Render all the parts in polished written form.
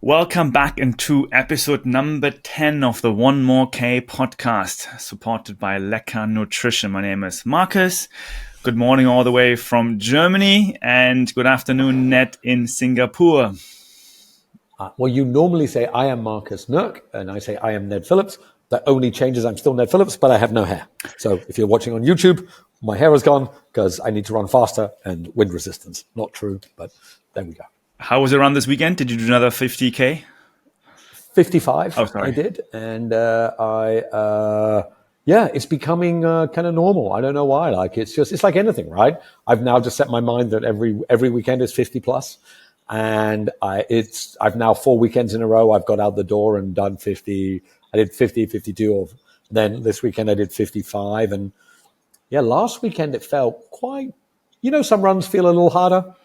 Welcome back into episode number 10 of the One More K podcast, supported by Lecka Nutrition. My name is Marcus. Good morning all the way from Germany, and good afternoon, Ned in Singapore. Well, you normally say, I am Marcus Nurk, and I say, I am Ned Phillips. That only changes, I'm still Ned Phillips, but I have no hair. So if you're watching on YouTube, my hair is gone because I need to run faster and wind resistance. Not true, but there we go. How was your run this weekend? Did you do another 50K? 55, Oh, sorry. I did. And it's becoming kind of normal. I don't know why. It's like anything, right? I've now just set my mind that every weekend is 50 plus. And I've now 4 weekends in a row. I've got out the door and done 50. I did 50, 52. Then this weekend I did 55. And yeah, last weekend it felt quite, some runs feel a little harder.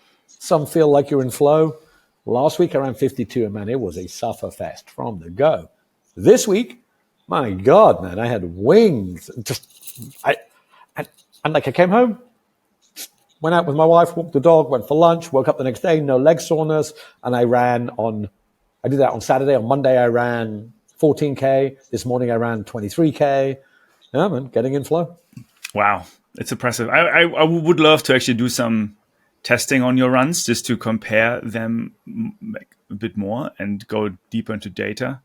Some feel like you're in flow. Last week I ran 52 and man, it was a suffer fest from the go. This week, my God, man, I had wings. I came home, went out with my wife, walked the dog, went for lunch, woke up the next day, no leg soreness. And I did that on Saturday. On Monday, I ran 14K. This morning, I ran 23K. Yeah, man, getting in flow. Wow, it's impressive. I would love to actually do some testing on your runs just to compare them a bit more and go deeper into data.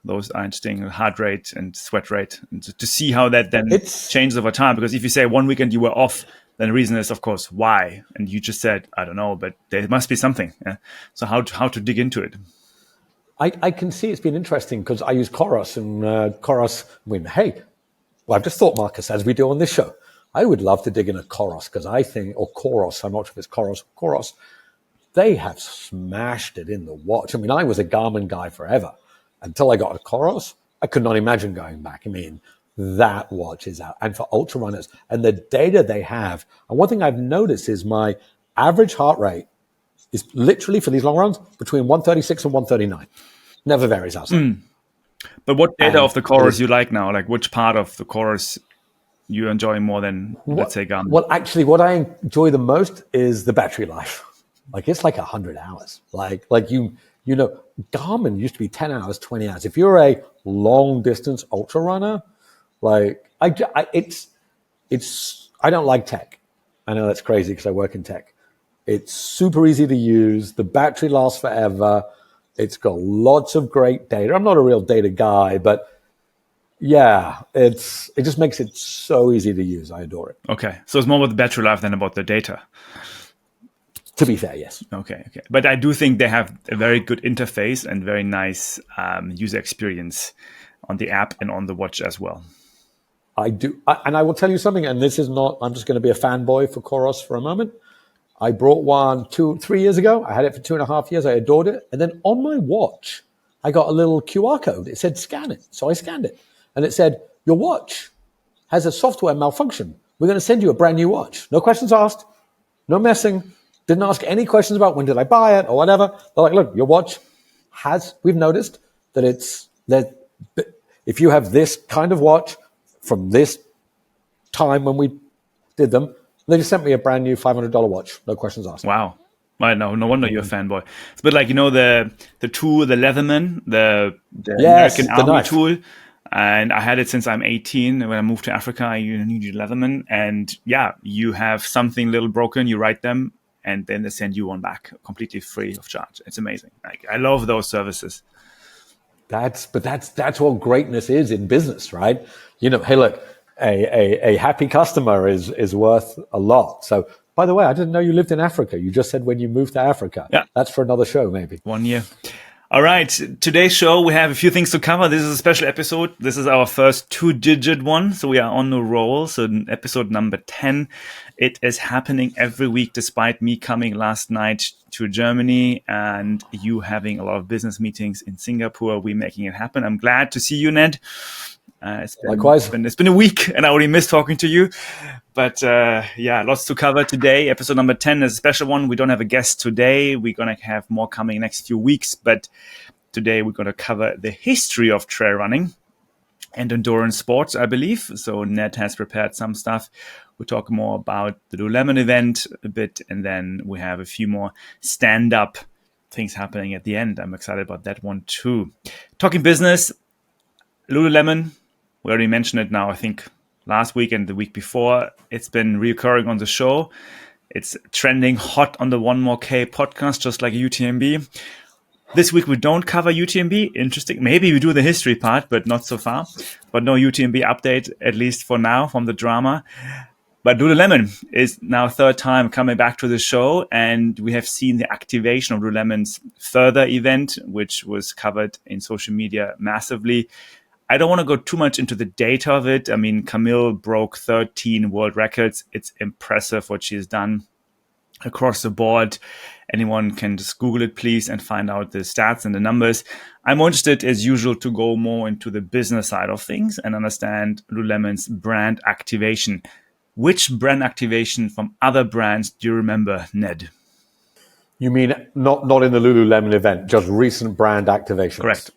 Those are interesting, heart rate and sweat rate, and to see how that then changes over time. Because if you say one weekend you were off, then the reason is, of course, why? And you just said, I don't know, but there must be something. Yeah? So how to dig into it? I can see it's been interesting because I use Coros, and Coros, I've just thought, Marcus, as we do on this show, I would love to dig in a Coros because I think, or Coros, I'm not sure if it's Coros, they have smashed it in the watch. I mean, I was a Garmin guy forever until I got a Coros. I could not imagine going back. I mean, that watch is out. And for ultra runners and the data they have, and one thing I've noticed is my average heart rate is literally for these long runs between 136 and 139. Never varies outside. But what data of the Coros you like now? Like which part of the Coros you enjoy more than, let's say, Garmin? Well, actually, what I enjoy the most is the battery life. Like it's like 100 hours. Like Garmin used to be 10 hours, 20 hours. If you're a long distance ultra runner, like I don't like tech. I know that's crazy because I work in tech. It's super easy to use. The battery lasts forever. It's got lots of great data. I'm not a real data guy, but yeah, it just makes it so easy to use. I adore it. Okay. So it's more about the battery life than about the data. To be fair, yes. Okay. But I do think they have a very good interface and very nice user experience on the app and on the watch as well. I do. And I will tell you something, and this is not, I'm just going to be a fanboy for Coros for a moment. I brought one 2-3 years ago. I had it for 2.5 years. I adored it. And then on my watch, I got a little QR code. It said, scan it. So I scanned it. And it said, your watch has a software malfunction. We're going to send you a brand new watch. No questions asked. No messing. Didn't ask any questions about when did I buy it or whatever. They're like, look, your watch we've noticed that if you have this kind of watch from this time when we did them, they just sent me a brand new $500 watch. No questions asked. Wow. I know. No wonder you're a fanboy. It's a bit like, the tool, the Leatherman, the American Army tool. And I had it since I'm 18. When I moved to Africa, I needed Leatherman. And yeah, you have something little broken, you write them, and then they send you one back completely free of charge. It's amazing. Like, I love those services. That's what greatness is in business, right? Hey, look, a happy customer is worth a lot. So, by the way, I didn't know you lived in Africa. You just said when you moved to Africa. Yeah. That's for another show, maybe. 1 year. All right. Today's show, we have a few things to cover. This is a special episode. This is our first 2-digit one. So we are on the roll. So episode number 10. It is happening every week, despite me coming last night to Germany and you having a lot of business meetings in Singapore. We're making it happen. I'm glad to see you, Ned. Likewise. It's been a week and I already missed talking to you. But lots to cover today. Episode number 10 is a special one. We don't have a guest today. We're going to have more coming next few weeks. But today we're going to cover the history of trail running and endurance sports, I believe. So Ned has prepared some stuff. We'll talk more about the Lululemon event a bit. And then we have a few more stand-up things happening at the end. I'm excited about that one too. Talking business, Lululemon, we already mentioned it now, I think last week and the week before. It's been reoccurring on the show. It's trending hot on the One More K podcast, just like UTMB. This week we don't cover UTMB. Interesting. Maybe we do the history part, but not so far. But no UTMB update, at least for now, from the drama. But Lululemon is now third time coming back to the show, and we have seen the activation of Lululemon's further event, which was covered in social media massively. I don't want to go too much into the data of it. I mean, Camille broke 13 world records. It's impressive what she's done across the board. Anyone can just Google it, please, and find out the stats and the numbers. I'm more interested, as usual, to go more into the business side of things and understand Lululemon's brand activation. Which brand activation from other brands do you remember, Ned? You mean not in the Lululemon event, just recent brand activations? Correct.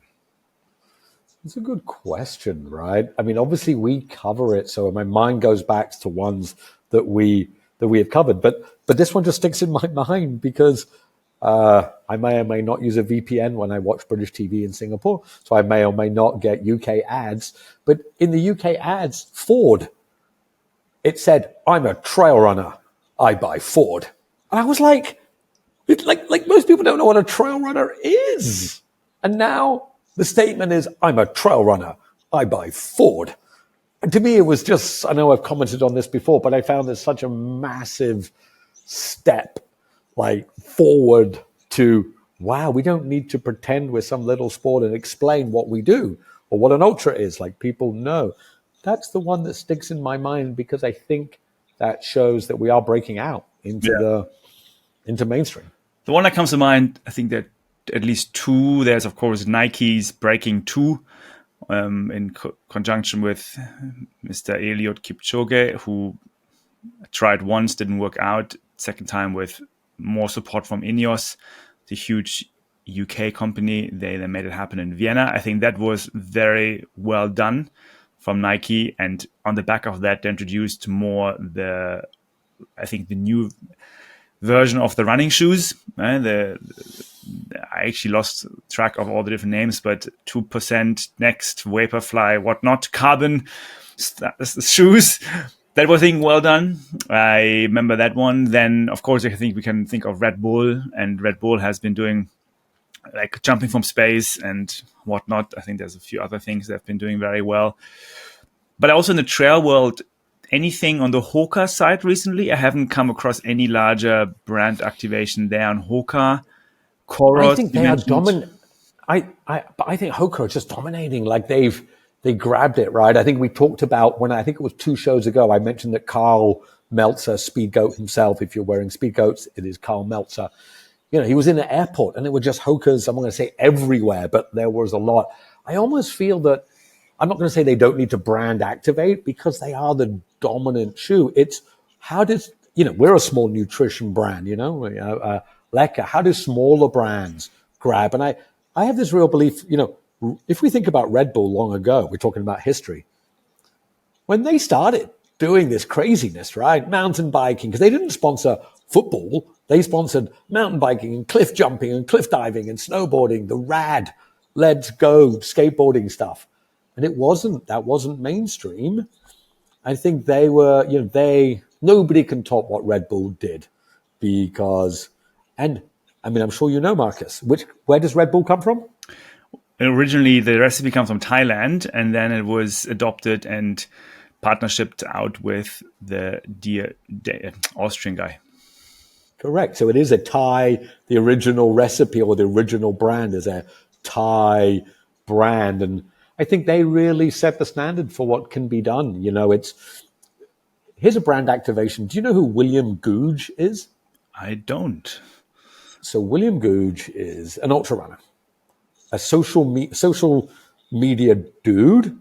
It's a good question, right? I mean, obviously we cover it, so my mind goes back to ones that we have covered. But this one just sticks in my mind because I may or may not use a VPN when I watch British TV in Singapore, so I may or may not get UK ads. But in the UK ads, Ford, it said, "I'm a trail runner. I buy Ford." And I was like most people don't know what a trail runner is. And now the statement is, "I'm a trail runner. I buy Ford." And to me, it was just, I know I've commented on this before, but I found this such a massive step forward to, wow, we don't need to pretend we're some little sport and explain what we do or what an ultra is. Like, people know. That's the one that sticks in my mind because I think that shows that we are breaking out into mainstream. The one that comes to mind, I think that at least two. There's, of course, Nike's Breaking 2 in conjunction with Mr. Eliud Kipchoge, who tried once, didn't work out. Second time with more support from Ineos, the huge UK company. They made it happen in Vienna. I think that was very well done from Nike. And on the back of that, they introduced more the new version of the running shoes. I actually lost track of all the different names, but 2% Next, Vaporfly, whatnot, carbon shoes. That was, I think, well done. I remember that one. Then, of course, I think we can think of Red Bull, and Red Bull has been doing like jumping from space and whatnot. I think there's a few other things that have been doing very well. But also in the trail world, anything on the Hoka side recently? I haven't come across any larger brand activation there on Hoka. Coros, I think they are dominant. I think Hoka are just dominating. Like they grabbed it, right? I think we talked about I think it was 2 shows ago, I mentioned that Carl Meltzer, Speed Goat himself, if you're wearing Speed Goats, it is Carl Meltzer. He was in an airport and it were just Hokas, I'm not going to say everywhere, but there was a lot. I almost feel that, I'm not going to say they don't need to brand activate because they are the dominant shoe. It's how does, we're a small nutrition brand, Lecka, how do smaller brands grab? And I have this real belief, if we think about Red Bull long ago, we're talking about history, when they started doing this craziness, right? Mountain biking, because they didn't sponsor football. They sponsored mountain biking and cliff jumping and cliff diving and snowboarding, the rad, let's go skateboarding stuff. And that wasn't mainstream. I think they were, nobody can top what Red Bull did because, and I mean, I'm sure you know, Marcus, where does Red Bull come from? Originally, the recipe comes from Thailand, and then it was adopted and partnershiped out with the Austrian guy. Correct. So it is a Thai, the original recipe or the original brand is a Thai brand. And I think they really set the standard for what can be done. Here's a brand activation. Do you know who William Googe is? I don't. So William Googe is an ultra runner, a social media dude.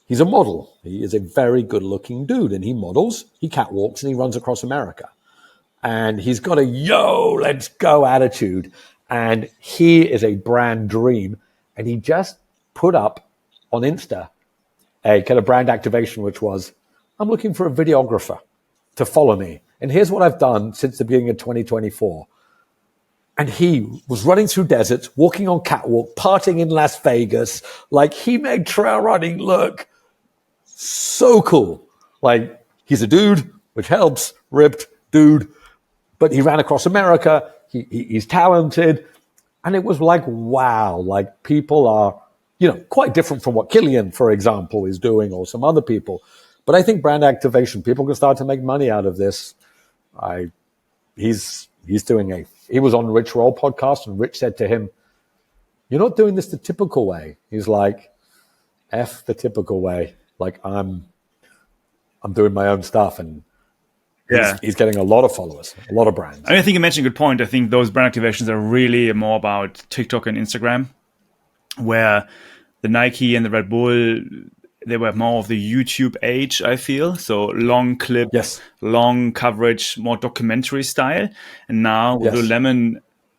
He's a model. He is a very good looking dude and he models, he catwalks and he runs across America. And he's got a let's go attitude. And he is a brand dream. And he just put up on Insta a kind of brand activation, which was, I'm looking for a videographer to follow me. And here's what I've done since the beginning of 2024. And he was running through deserts, walking on catwalk, partying in Las Vegas. Like, he made trail running look so cool. Like, he's a dude, which helps, ripped dude, but he ran across America. He's talented. And it was like, wow, like, people are, quite different from what Killian, for example, is doing, or some other people. But I think brand activation, people can start to make money out of this. He was on Rich Roll podcast, and Rich said to him, "You're not doing this the typical way." He's like, F the typical way. Like, I'm doing my own stuff, and he's getting a lot of followers, a lot of brands. I think you mentioned a good point. I think those brand activations are really more about TikTok and Instagram, where the Nike and the Red Bull, they were more of the YouTube age, I feel. So long clip, Yes. long coverage, more documentary style. And now with Lululemon,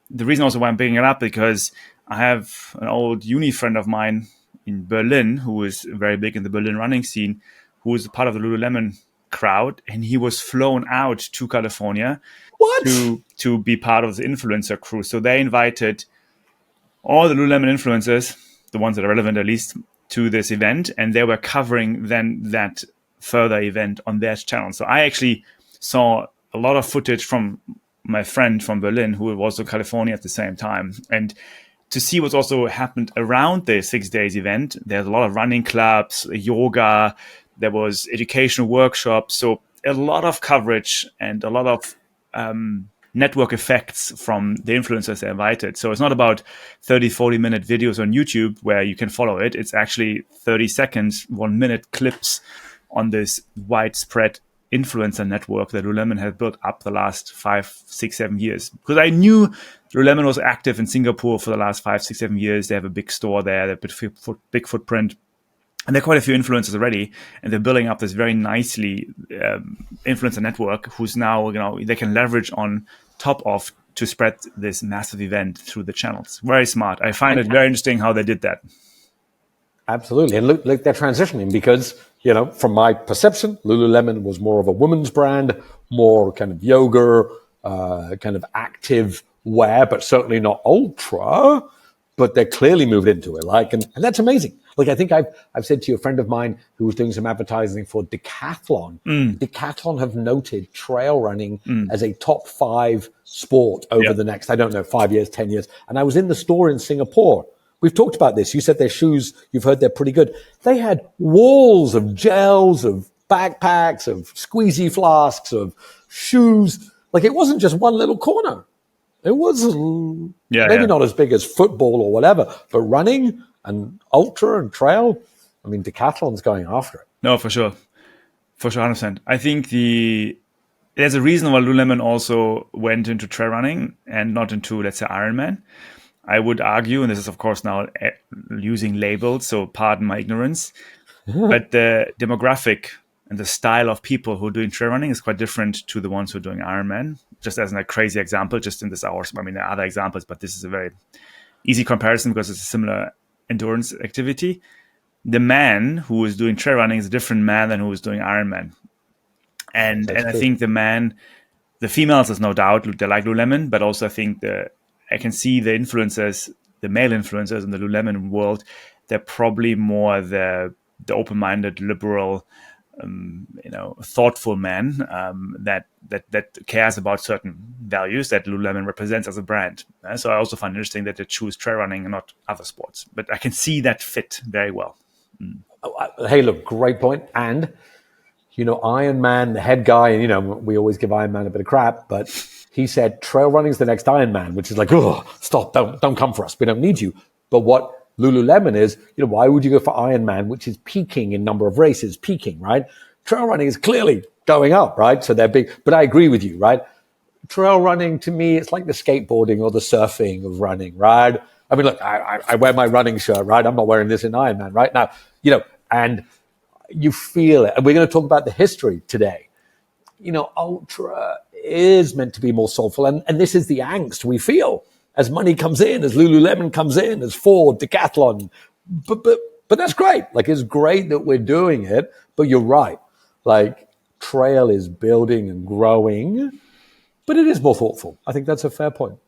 the reason also why I'm bringing it up, because I have an old uni friend of mine in Berlin who is very big in the Berlin running scene, who is part of the Lululemon crowd, and he was flown out to California to be part of the influencer crew. So they invited all the Lululemon influencers, the ones that are relevant at least, to this event, and they were covering then that further event on their channel. So I actually saw a lot of footage from my friend from Berlin, who was in California at the same time, and to see what's also happened around the 6 days event. There's a lot of running clubs, yoga, there was educational workshops, so a lot of coverage and a lot of network effects from the influencers they invited. So it's not about 30, 40-minute videos on YouTube where you can follow it. It's actually 30 seconds, 1 minute clips on this widespread influencer network that Lululemon has built up the last 5, 6, 7 years. Because I knew Lululemon was active in Singapore for the last 5, 6, 7 years. They have a big store there, they have a big footprint. And there are quite a few influencers already, and they're building up this very nicely influencer network who's now, they can leverage on top of to spread this massive event through the channels. Very smart. I find it very interesting how they did that. Absolutely. And look, they're transitioning because, from my perception, Lululemon was more of a women's brand, more kind of yoga, kind of active wear, but certainly not ultra. But they're clearly moved into it. And that's amazing. Like, I think I've said to a friend of mine who was doing some advertising for Decathlon. Decathlon have noted trail running as a top 5 sport over the next, 5 years, 10 years. And I was in the store in Singapore. We've talked about this. You said their shoes, you've heard they're pretty good. They had walls of gels, of backpacks, of squeezy flasks, of shoes. Like, it wasn't just one little corner. It was maybe not as big as football or whatever, but running and ultra and trail, Decathlon's going after it. No, for sure. For sure, 100%. I think there's a reason why Lululemon also went into trail running and not into, let's say, Ironman. I would argue, and this is, of course, now using labels, so pardon my ignorance, but the demographic and the style of people who are doing trail running is quite different to the ones who are doing Ironman. Just as a crazy example, just in this hour, there are other examples, but this is a very easy comparison because it's a similar endurance activity. The man who is doing trail running is a different man than who is doing Ironman. And I think the females, there's no doubt, they like Lululemon, but also I think I can see the influencers, the male influencers in the Lululemon world, they're probably more the open-minded, liberal, thoughtful man that cares about certain values that Lululemon represents as a brand. So I also find it interesting that they choose trail running and not other sports. But I can see that fit very well. Hey, look, great point. And, Iron Man, the head guy, we always give Iron Man a bit of crap, but he said trail running is the next Iron Man, which is like, oh, stop, don't come for us. We don't need you. But what Lululemon is, why would you go for Ironman, which is peaking in number of races, right? Trail running is clearly going up, right? So they're big. But I agree with you, right? Trail running, to me, it's like the skateboarding or the surfing of running, right? Look, I wear my running shirt, right? I'm not wearing this in Ironman, right? Now, and you feel it. And we're going to talk about the history today. Ultra is meant to be more soulful. And this is the angst we feel as money comes in, as Lululemon comes in, as Ford, Decathlon. But that's great. Like, it's great that we're doing it. But you're right. Like, trail is building and growing, but it is more thoughtful. I think that's a fair point.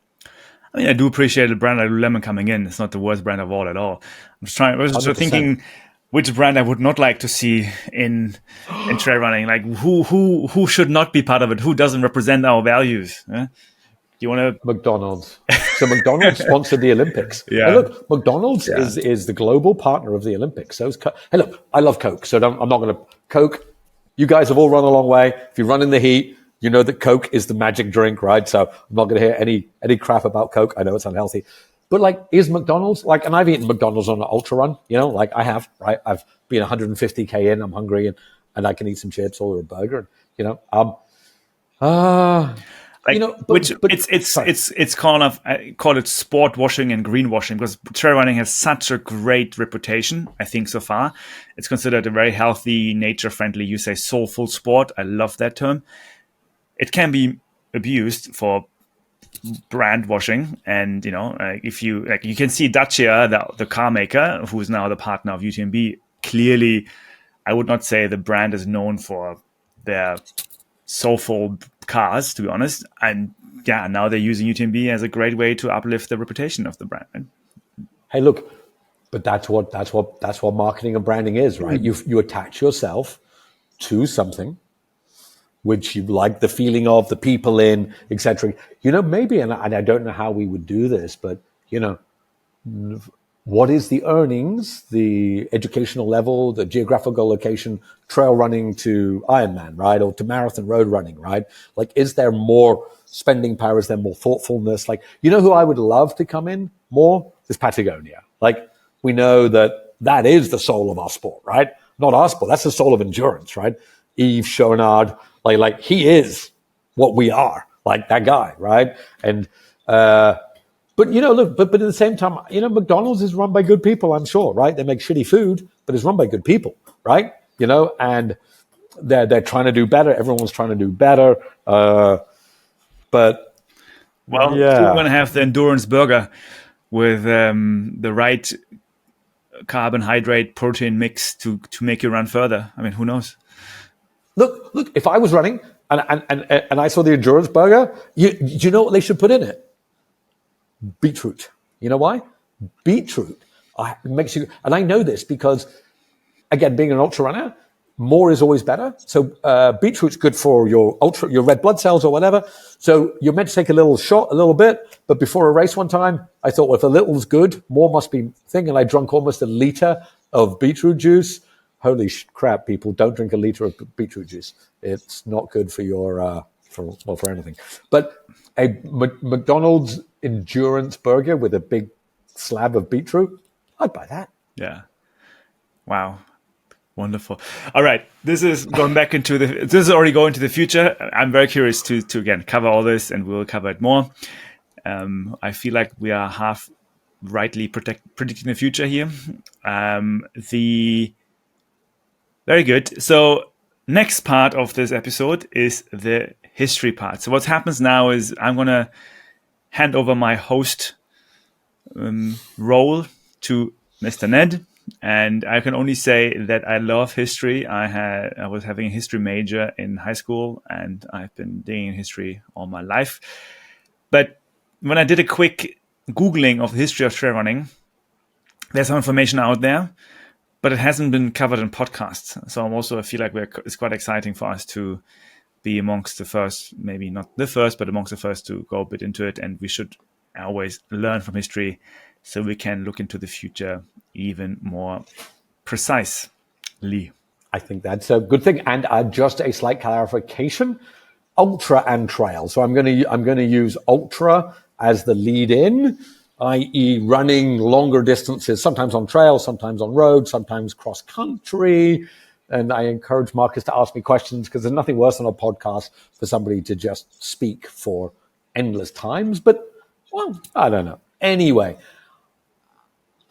I mean, I do appreciate a brand like Lululemon coming in. It's not the worst brand of all at all. I was just 100%. thinking which brand I would not like to see in trail running. Like who should not be part of it? Who doesn't represent our values? Do you want McDonald's. So McDonald's sponsored the Olympics. to? Yeah, Hey, look, McDonald's yeah. is the global partner of the Olympics. So hey, look, I love Coke. So I'm not going to Coke. You guys have all run a long way. If you run in the heat, you know that Coke is the magic drink, right? So I'm not going to hear any crap about Coke. I know it's unhealthy, but like, is McDonald's like? And I've eaten McDonald's on an ultra run. You know, like I have, right? I've been 150K in. I'm hungry, and I can eat some chips or a burger. You know, Like, you know, it's kind of, I call it sport washing and greenwashing, because trail running has such a great reputation. I think so far it's considered a very healthy, nature friendly, you say soulful sport. I love that term. It can be abused for brand washing, and if you like, you can see Dacia, the car maker, who is now the partner of UTMB. Clearly, I would not say the brand is known for their soulful cars, to be honest. And yeah, now they're using UTMB as a great way to uplift the reputation of the brand. Right? hey, look, but that's what marketing and branding is, right? You attach yourself to something which you like the feeling of, the people in, etc. You know, maybe, and I don't know how we would do this, but what is the earnings, the educational level, the geographical location, trail running to Ironman, right? Or to marathon road running, right? Like, is there more spending power? Is there more thoughtfulness? Like, who I would love to come in more is Patagonia. Like, we know that is the soul of our sport, right? Not our sport. That's the soul of endurance, right? Yves Chouinard, like he is what we are, like that guy, right? And, but look, but at the same time, McDonald's is run by good people, I'm sure, right? They make shitty food, but it's run by good people, right? And they're trying to do better. Everyone's trying to do better. But well, yeah, you're going to have the endurance burger with the right carbohydrate protein mix to make you run further. I mean, who knows? Look. If I was running and I saw the endurance burger, do you know what they should put in it? Beetroot. You know why? Beetroot makes you, and I know this because, again, being an ultra runner, more is always better. So beetroot's good for your red blood cells or whatever. So you're meant to take a little shot, a little bit. But before a race one time, I thought, well, if a little's good, more must be thing. And I drank almost a liter of beetroot juice. Holy crap, people, don't drink a liter of beetroot juice. It's not good for your, for anything. But a McDonald's endurance burger with a big slab of beetroot, I'd buy that. Yeah. Wow. Wonderful. All right. This is going back this is already going to the future. I'm very curious to again cover all this, and we'll cover it more. I feel like we are half rightly predicting the future here. Very good. So next part of this episode is the history part. So what happens now is I'm going to hand over my host role to Mr. Ned. And I can only say that I love history. I was having a history major in high school, and I've been digging in history all my life. But when I did a quick Googling of the history of trail running, there's some information out there, but it hasn't been covered in podcasts. So I feel like it's quite exciting for us to be amongst the first, maybe not the first, but amongst the first to go a bit into it. And we should always learn from history so we can look into the future even more precisely. I think that's a good thing. And just a slight clarification: ultra and trail. So I'm going to use ultra as the lead in, i.e., running longer distances, sometimes on trail, sometimes on road, sometimes cross country. And I encourage Marcus to ask me questions, because there's nothing worse than a podcast for somebody to just speak for endless times. But, well, I don't know. Anyway,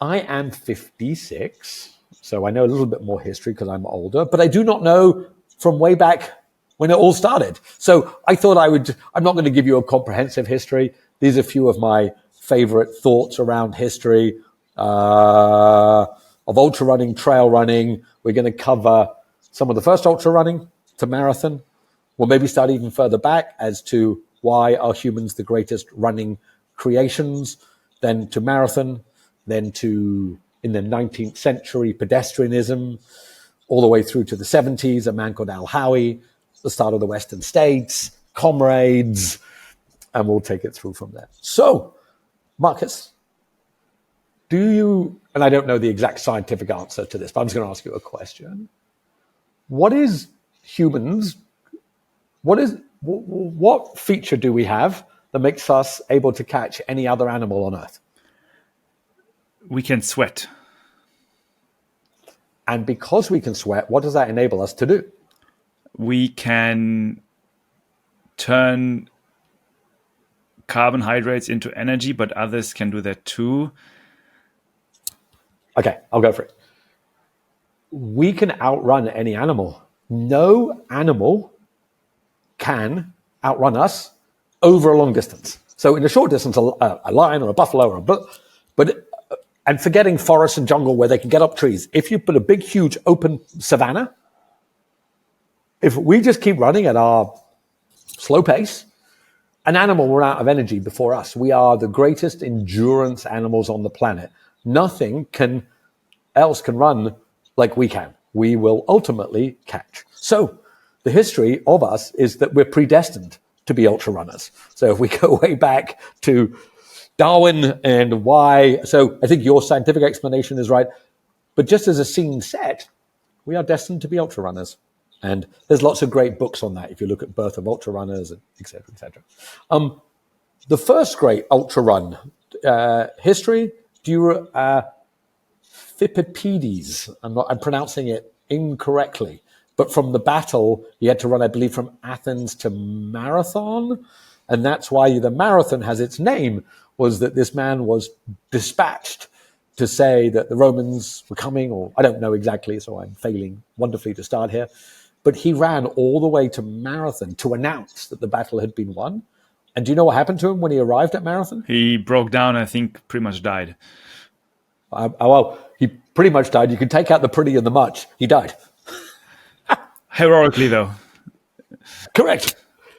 I am 56, so I know a little bit more history because I'm older, but I do not know from way back when it all started. So I thought I'm not going to give you a comprehensive history. These are a few of my favorite thoughts around history of ultra running, trail running. We're going to cover some of the first ultra running to marathon. We'll maybe start even further back as to why are humans the greatest running creations, then to marathon, then to, in the 19th century, pedestrianism, all the way through to the 70s, a man called Al Howie, the start of the Western States, comrades, and we'll take it through from there. So, Marcus, do you, and I don't know the exact scientific answer to this, but I'm just going to ask you a question. What is humans, what feature do we have that makes us able to catch any other animal on Earth? We can sweat. And because we can sweat, what does that enable us to do? We can turn carbohydrates into energy, but others can do that too. Okay, I'll go for it. We can outrun any animal. No animal can outrun us over a long distance. So in a short distance, a lion or a buffalo and forgetting forest and jungle where they can get up trees. If you put a big, huge open savanna, if we just keep running at our slow pace, an animal will run out of energy before us. We are the greatest endurance animals on the planet. Nothing else can run like we can. We will ultimately catch. So the history of us is that we're predestined to be ultra runners. So if we go way back to Darwin and why, so I think your scientific explanation is right. But just as a scene set, we are destined to be ultra runners. And there's lots of great books on that if you look at Birth of Ultra Runners, et cetera, et cetera. The first great ultra run history, Philippides. I'm pronouncing it incorrectly. But from the battle, he had to run, I believe, from Athens to Marathon. And that's why the marathon has its name, was that this man was dispatched to say that the Romans were coming, or I don't know exactly, so I'm failing wonderfully to start here. But he ran all the way to Marathon to announce that the battle had been won. And do you know what happened to him when he arrived at Marathon? He broke down, I think, pretty much died. Well, he pretty much died. You can take out the pretty and the much. He died. Heroically, though. Correct.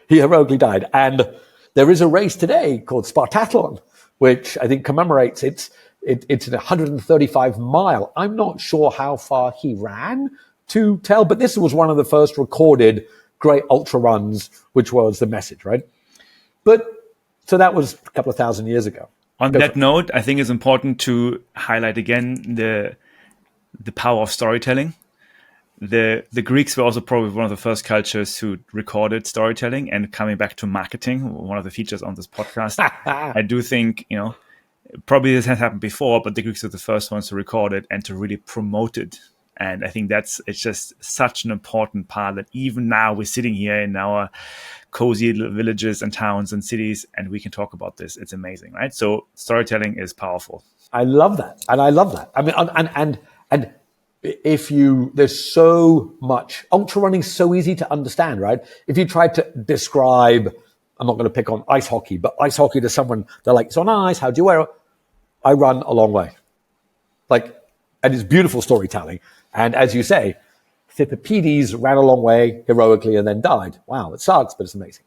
He heroically died. And there is a race today called Spartathlon, which I think commemorates it's an 135 mile. I'm not sure how far he ran to tell, but this was one of the first recorded great ultra runs, which was the message, right? But so that was a couple of thousand years ago. On that note, I think it's important to highlight again the power of storytelling. The Greeks were also probably one of the first cultures who recorded storytelling. And coming back to marketing, one of the features on this podcast, I do think, probably this has happened before, but the Greeks were the first ones to record it and to really promote it. And I think it's just such an important part that even now we're sitting here in our cozy villages and towns and cities, and we can talk about this. It's amazing, right? So storytelling is powerful. I love that. And I love that. I mean, and there's so much, ultra running is so easy to understand, right? If you tried to describe, I'm not going to pick on ice hockey, but ice hockey to someone, they're like, it's on ice, how do you wear it? I run a long way. And it's beautiful storytelling. And as you say, Philippides ran a long way heroically and then died. Wow, it sucks, but it's amazing.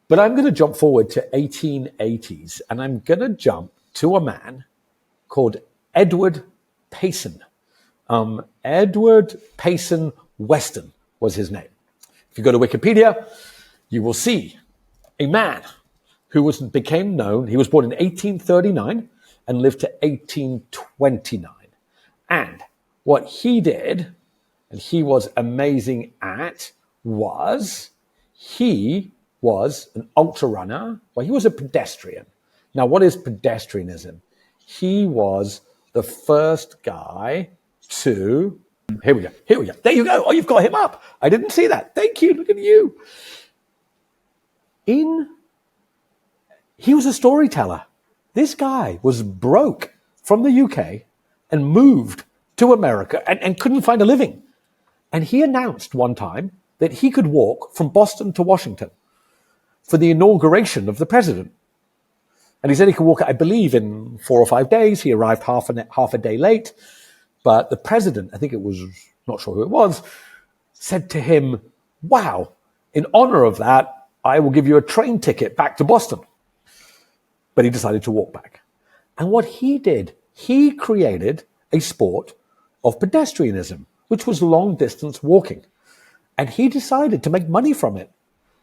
But I'm going to jump forward to 1880s, and I'm going to jump to a man called Edward Payson. Edward Payson Weston was his name. If you go to Wikipedia, you will see a man who became known. He was born in 1839 and lived to 1829. And what he did, and he was amazing at, was he was an ultra runner. Well, he was a pedestrian. Now, what is pedestrianism? He was the first guy to... Here we go. There you go. Oh, you've got him up. I didn't see that. Thank you. Look at you. He was a storyteller. This guy was broke from the UK and moved to America and couldn't find a living. And he announced one time that he could walk from Boston to Washington for the inauguration of the president. And he said he could walk, I believe, in 4 or 5 days. He arrived half a day late. But the president, I think it was, not sure who it was, said to him, wow, in honor of that, I will give you a train ticket back to Boston. but he decided to walk back. And what he did, he created a sport of pedestrianism, which was long distance walking. And he decided to make money from it.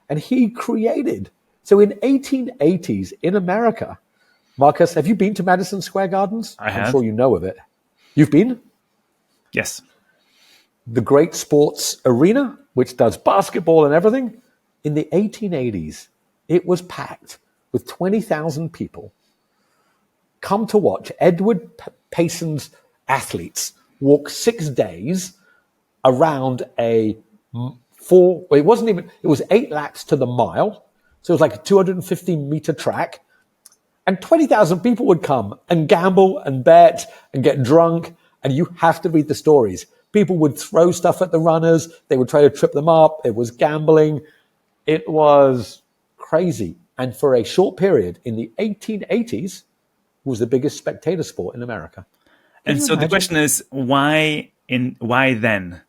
And he created, so in 1880s in America, Marcus, have you been to Madison Square Gardens? I have. I'm sure you know of it. You've been? Yes. The great sports arena, which does basketball and everything. In the 1880s, it was packed with 20,000 people come to watch Edward Payson's athletes walk 6 days around it was 8 laps to the mile. So it was like a 250-meter track. And 20,000 people would come and gamble and bet and get drunk. And you have to read the stories. People would throw stuff at the runners. They would try to trip them up. It was gambling. It was crazy. And for a short period in the 1880s, it was the biggest spectator sport in America. And so the question is, why then?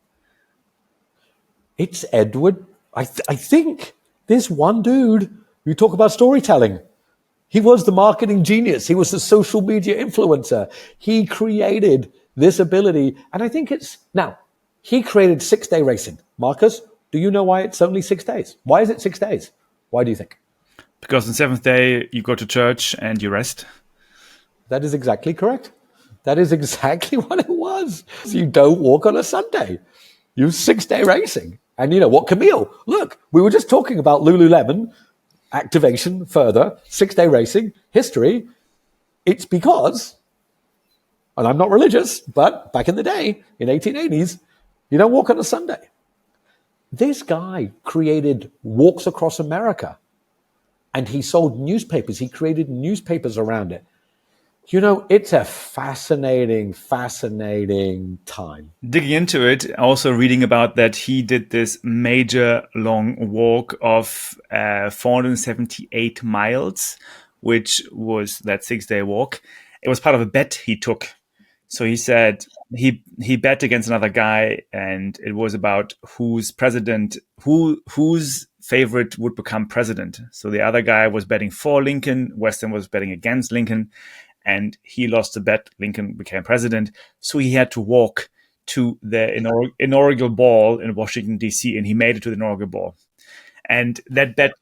It's Edward. I think this one dude, you talk about storytelling. He was the marketing genius. He was the social media influencer. He created this ability. And I think he created 6-day racing. Marcus, do you know why it's only 6 days? Why is it 6 days? Why do you think? Because on the 7th day, you go to church and you rest. That is exactly correct. That is exactly what it was. So you don't walk on a Sunday. You 6-day racing. And you know what, Camille? Look, we were just talking about Lululemon, activation further, 6-day racing, history. It's because, and I'm not religious, but back in the day, in 1880s, you don't walk on a Sunday. This guy created walks across America. And he sold newspapers. He created newspapers around it. You know, it's a fascinating time. Digging into it, also reading about that he did this major long walk of 478 miles, which was that 6-day walk. It was part of a bet he took. So he said he bet against another guy, and it was about whose favorite would become president. So the other guy was betting for Lincoln, Weston was betting against Lincoln, and he lost the bet. Lincoln became president. So he had to walk to the inaugural ball in Washington, D.C., and he made it to the inaugural ball. And that bet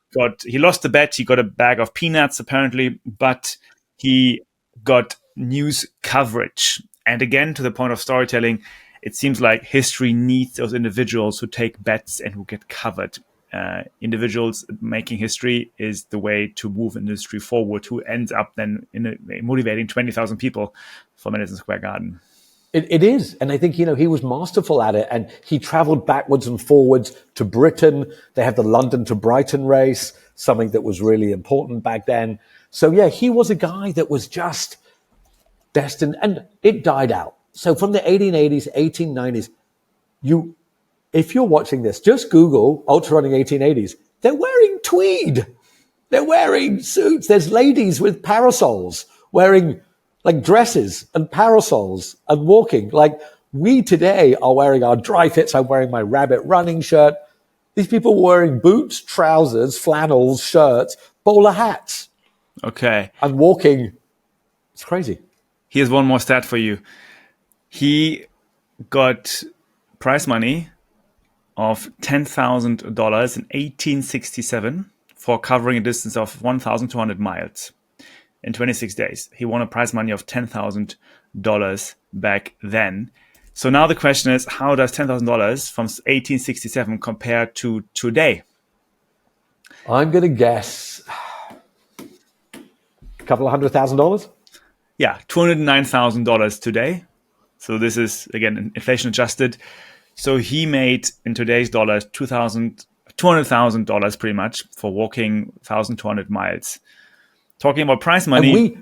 he lost the bet. He got a bag of peanuts, apparently, but he got news coverage. And again, to the point of storytelling, it seems like history needs those individuals who take bets and who get covered. Individuals making history is the way to move industry forward, who ends up then motivating 20,000 people for Madison Square Garden. It is. And I think, he was masterful at it. And he traveled backwards and forwards to Britain. They have the London to Brighton race, something that was really important back then. So, yeah, he was a guy that was just destined, and it died out. So from the 1880s, 1890s, if you're watching this, just Google ultra running 1880s. They're wearing tweed. They're wearing suits. There's ladies with parasols wearing like dresses and parasols and walking. Like we today are wearing our dry fits. I'm wearing my rabbit running shirt. These people were wearing boots, trousers, flannels, shirts, bowler hats. Okay. And walking. It's crazy. Here's one more stat for you. He got prize money of $10,000 in 1867 for covering a distance of 1,200 miles in 26 days. He won a prize money of $10,000 back then. So now the question is, how does $10,000 from 1867 compare to today? I'm going to guess a couple of $100,000. Yeah, $209,000 today. So this is, again, inflation adjusted. So he made, in today's dollars, $200,000 pretty much for walking 1,200 miles. Talking about prize money.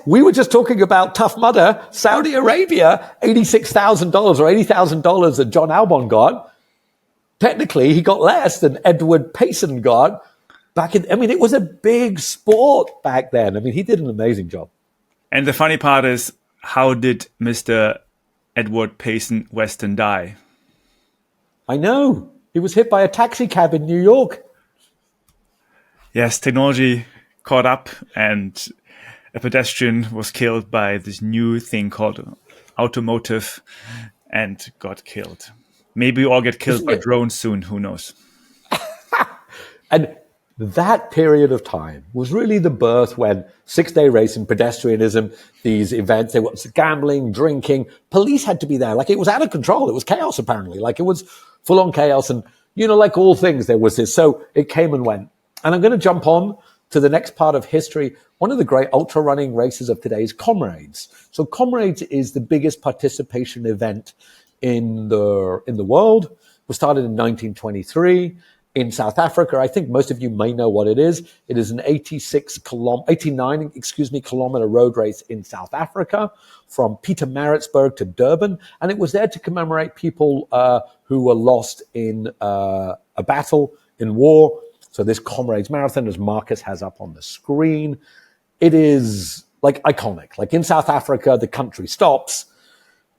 We were just talking about Tough Mudder, Saudi Arabia, $86,000 or $80,000 that John Albon got. Technically, he got less than Edward Payson got back in. I mean, it was a big sport back then. I mean, he did an amazing job. And the funny part is, how did Mr. Edward Payson Weston die? I know. He was hit by a taxi cab in New York. Yes, technology caught up, and a pedestrian was killed by this new thing called automotive and got killed. Maybe we all get killed by drones soon. Who knows? And that period of time was really the birth when 6-day racing, pedestrianism, these events, there was gambling, drinking, police had to be there. Like, it was out of control. It was chaos, apparently. Like, it was full on chaos. And, like all things, there was this. So it came and went. And I'm going to jump on to the next part of history. One of the great ultra running races of today is Comrades. So Comrades is the biggest participation event in the world. It was started in 1923 in South Africa. I think most of you may know what it is. It is an 89 kilometer road race in South Africa from Pietermaritzburg to Durban. And it was there to commemorate people who were lost in a battle in war. So this Comrades Marathon, as Marcus has up on the screen, it is like iconic. Like, in South Africa, the country stops.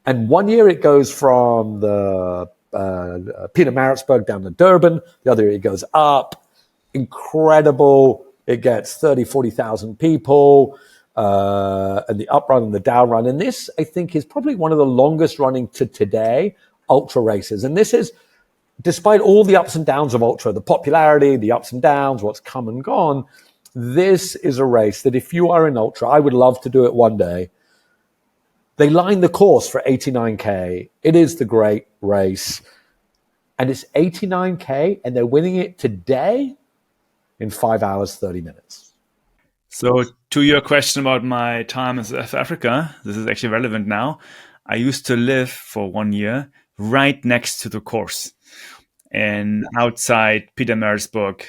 And one year it goes from the Pietermaritzburg down to Durban. The other year it goes up. Incredible. It gets 30, 40,000 people, and the up run and the down run. And this, I think, is probably one of the longest running to today ultra races. And this is, despite all the ups and downs of ultra, the popularity, the ups and downs, what's come and gone, this is a race that if you are in ultra, I would love to do it one day. They line the course for 89K. It is the great race. And it's 89K, and they're winning it today in 5 hours, 30 minutes. So, to your question about my time in South Africa, this is actually relevant now. I used to live for 1 year right next to the course, and outside Pietermaritzburg,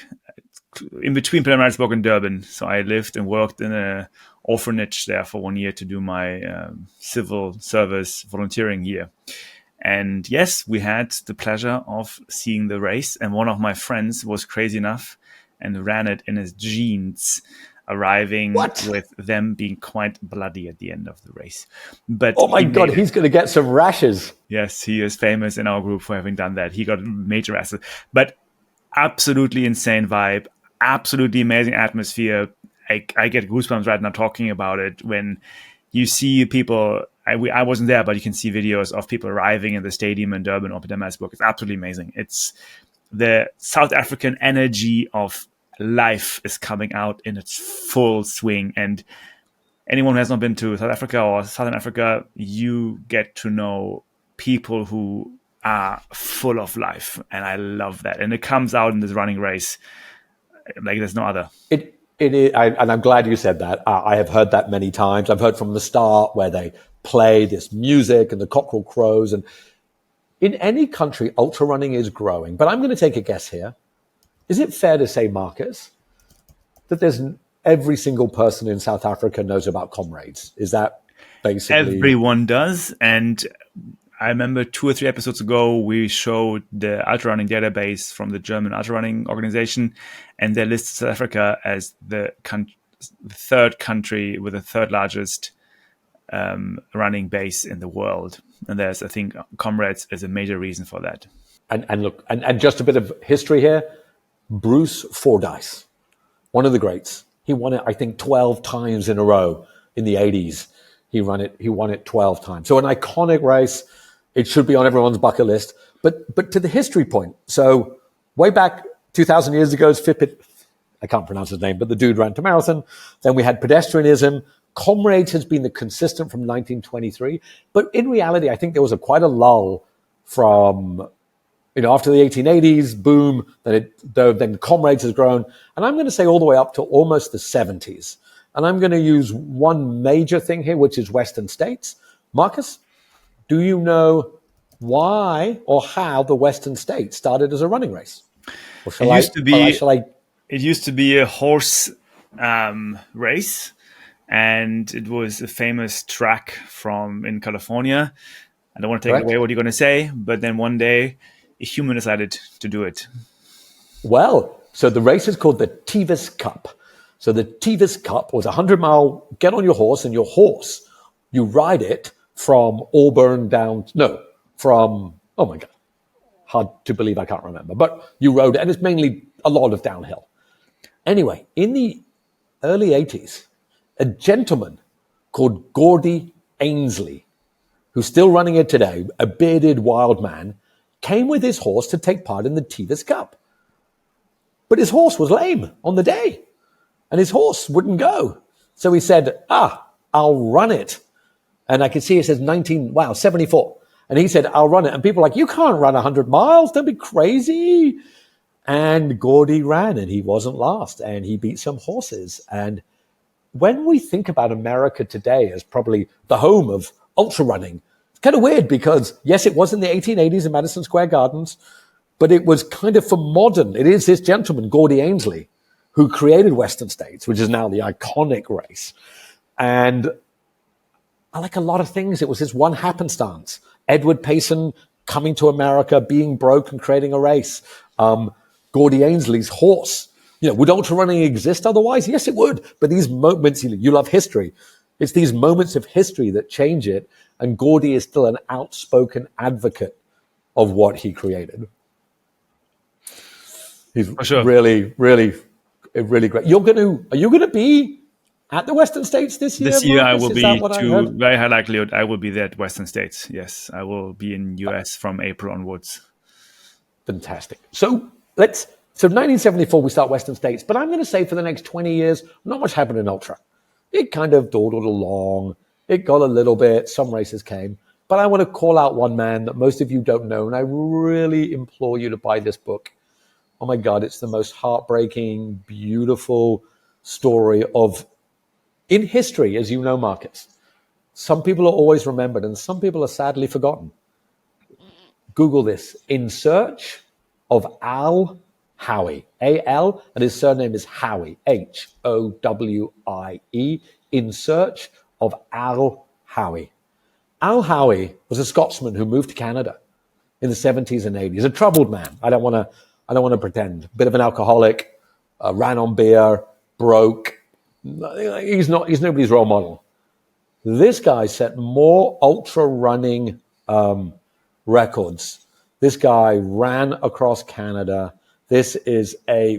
in between Pietermaritzburg and Durban. So I lived and worked in an orphanage there for 1 year to do my civil service volunteering year. And yes, we had the pleasure of seeing the race. And one of my friends was crazy enough and ran it in his jeans, arriving with them being quite bloody at the end of the race. But oh my God, he's going to get some rashes. Yes, he is famous in our group for having done that. He got major rashes. But absolutely insane vibe, absolutely amazing atmosphere. I get goosebumps right now talking about it. When you see people, I wasn't there, but you can see videos of people arriving in the stadium in Durban or Pietermaritzburg. It's absolutely amazing. It's the South African energy of life is coming out in its full swing. And anyone who has not been to South Africa or Southern Africa, you get to know people who are full of life. And I love that. And it comes out in this running race like there's no other. It is, and I'm glad you said that. I have heard that many times. I've heard from the start where they play this music and the cockerel crows. And in any country, ultra running is growing. But I'm going to take a guess here. Is it fair to say, Marcus, that there's every single person in South Africa knows about Comrades? Is that basically... Everyone does. And I remember 2 or 3 episodes ago, we showed the ultra running database from the German ultra running organization, and they listed South Africa as the third country with the third largest running base in the world. And there's, I think, Comrades is a major reason for that. And look, and just a bit of history here. Bruce Fordyce, one of the greats. He won it, I think, 12 times in a row in the 80s. He won it 12 times. So an iconic race. It should be on everyone's bucket list. But to the history point, so way back 2,000 years ago, I can't pronounce his name, but the dude ran to marathon. Then we had pedestrianism. Comrades has been the consistent from 1923. But in reality, I think there was quite a lull from, after the 1880s, boom, then Comrades has grown. And I'm going to say all the way up to almost the 70s. And I'm going to use one major thing here, which is Western states. Marcus, do you know why or how the Western states started as a running race? Or it used to be a horse race, and it was a famous track in California. I don't want to take away what you're going to say, but then one day a human decided to do it. Well, so the race is called the Tevis Cup. So the Tevis Cup was 100-mile, get on your horse, and you ride it from Auburn oh my God, hard to believe, I can't remember. But you rode it, and it's mainly a lot of downhill. Anyway, in the early 80s, a gentleman called Gordy Ainsley, who's still running it today, a bearded wild man, came with his horse to take part in the Tevis Cup. But his horse was lame on the day, and his horse wouldn't go. So he said, I'll run it. And I can see it says 74. And he said, I'll run it. And people are like, you can't run 100 miles. Don't be crazy. And Gordy ran, and he wasn't last, and he beat some horses. And when we think about America today as probably the home of ultra running, it's kind of weird because, yes, it was in the 1880s in Madison Square Gardens, but it was kind of for modern. It is this gentleman, Gordy Ainsley, who created Western States, which is now the iconic race. And like a lot of things, it was this one happenstance. Edward Payson coming to America, being broke and creating a race. Gordy Ainsley's horse. Would ultra running exist otherwise? Yes, it would. But these moments, you love history. It's these moments of history that change it. And Gordy is still an outspoken advocate of what he created. He's really, really, really great. Are you going to be at the Western States this year? This year, Marcus? I will be very high likelihood I will be there at Western States. Yes, I will be in US from April onwards. Fantastic. So 1974, we start Western States, but I'm going to say for the next 20 years, not much happened in ultra. It kind of dawdled along. It got a little bit. Some races came. But I want to call out one man that most of you don't know, and I really implore you to buy this book. Oh my God, it's the most heartbreaking, beautiful story in history, as you know, Marcus. Some people are always remembered, and some people are sadly forgotten. Google this. In Search of Al Howie. A-L, and his surname is Howie. H-O-W-I-E. In Search of Al Howie. Al Howie was a Scotsman who moved to Canada in the 70s and 80s. A troubled man. I don't want to pretend. Bit of an alcoholic, ran on beer, broke. He's nobody's role model. This guy set more ultra running records. This guy ran across Canada. This is a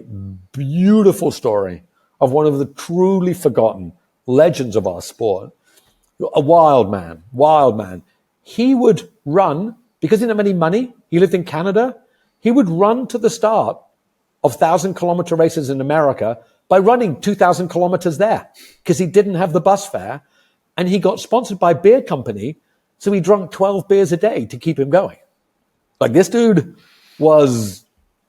beautiful story of one of the truly forgotten legends of our sport. A wild man. He would run, because he didn't have any money, he lived in Canada, he would run to the start of 1,000-kilometer races in America by running 2,000 kilometers there, because he didn't have the bus fare, and he got sponsored by a beer company, so he drank 12 beers a day to keep him going. Like, this dude was,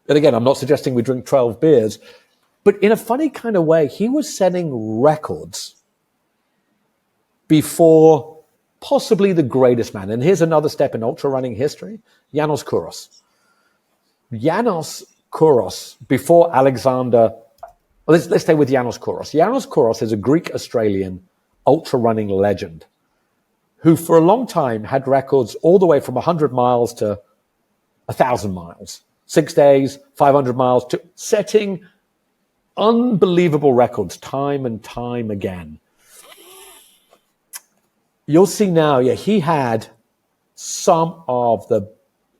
and again, I'm not suggesting we drink 12 beers, but in a funny kind of way, he was setting records before possibly the greatest man. And here's another step in ultra running history, Janos Kouros. Janos Kouros, before Alexander, let's stay with Janos Kouros. Janos Kouros is a Greek-Australian ultra running legend who for a long time had records all the way from 100 miles to 1,000 miles, 6 days, 500 miles, to setting unbelievable records time and time again. You'll see now, he had some of the